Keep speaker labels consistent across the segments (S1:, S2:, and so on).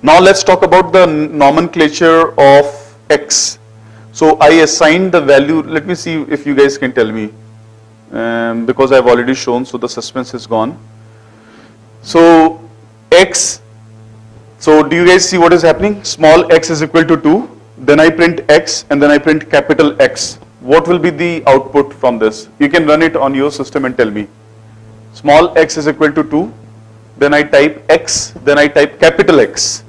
S1: Now let's talk about the nomenclature of X. So I assigned the value, let me see if you guys can tell me, because I've already shown, so the suspense is gone. So X, so do you guys see what is happening? Small x is equal to 2, then I print X and then I print capital X. What will be the output from this? You can run it on your system and tell me. Small x is equal to 2, then I type X, then I type capital X.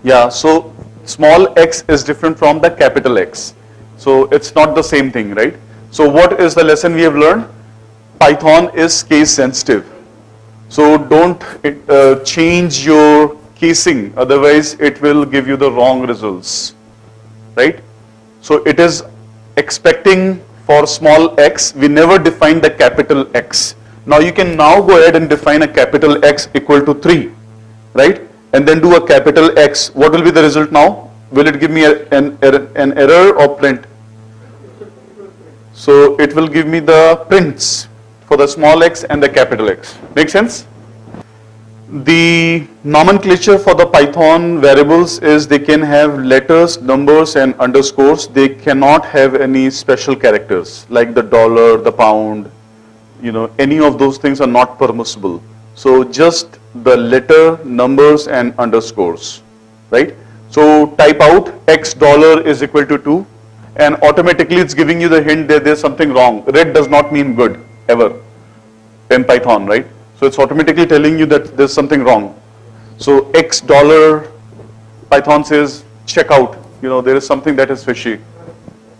S1: Yeah, so small x is different from the capital X. So it's not the same thing, right? So what is the lesson we have learned? Python is case sensitive. So don't change your casing, otherwise it will give you the wrong results, right? So it is expecting for small x, we never define the capital X. Now you can now go ahead and define a capital X equal to 3, right? And then do a capital X. What will be the result now? Will it give me an error or print? So it will give me the prints for the small x and the capital X. Make sense? The nomenclature for the Python variables is they can have letters, numbers and underscores. They cannot have any special characters like the dollar, the pound, any of those things are not permissible. So just the letter, numbers and underscores, right? So type out X dollar is equal to 2 and automatically it's giving you the hint that there's something wrong. Red does not mean good ever in Python, right? So it's automatically telling you that there's something wrong. So X dollar, Python says check out, there is something that is fishy.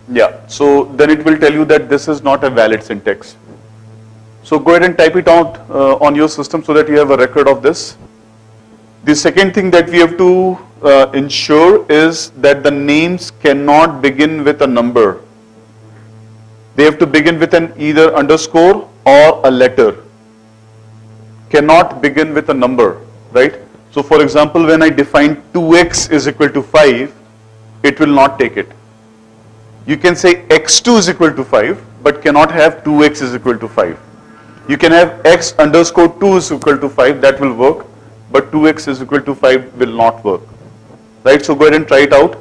S1: Yeah, so then it will tell you that this is not a valid syntax. So go ahead and type it out on your system so that you have a record of this. The second thing that we have to ensure is that the names cannot begin with a number. They have to begin with an either underscore or a letter. Cannot begin with a number, right? So for example, when I define 2x is equal to 5, it will not take it. You can say x2 is equal to 5, but cannot have 2x is equal to 5. You can have x underscore 2 is equal to 5, that will work, but 2x is equal to 5 will not work, right? So go ahead and try it out,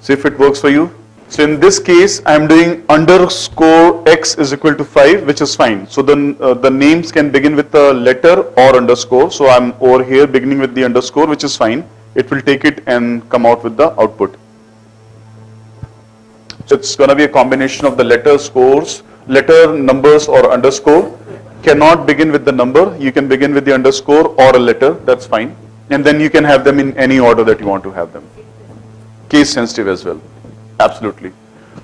S1: see if it works for you. So in this case, I am doing underscore x is equal to 5, which is fine. So then the names can begin with a letter or underscore. So I'm over here beginning with the underscore, which is fine. It will take it and come out with the output. So it's going to be a combination of the letter, numbers or underscore. Cannot begin with the number. You can begin with the underscore or a letter. That's fine. And then you can have them in any order that you want to have them. Case sensitive as well. Absolutely.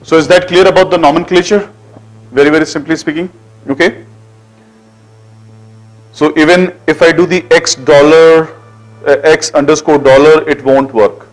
S1: So is that clear about the nomenclature? Very, very simply speaking. Okay. So even if I do the x underscore dollar, it won't work.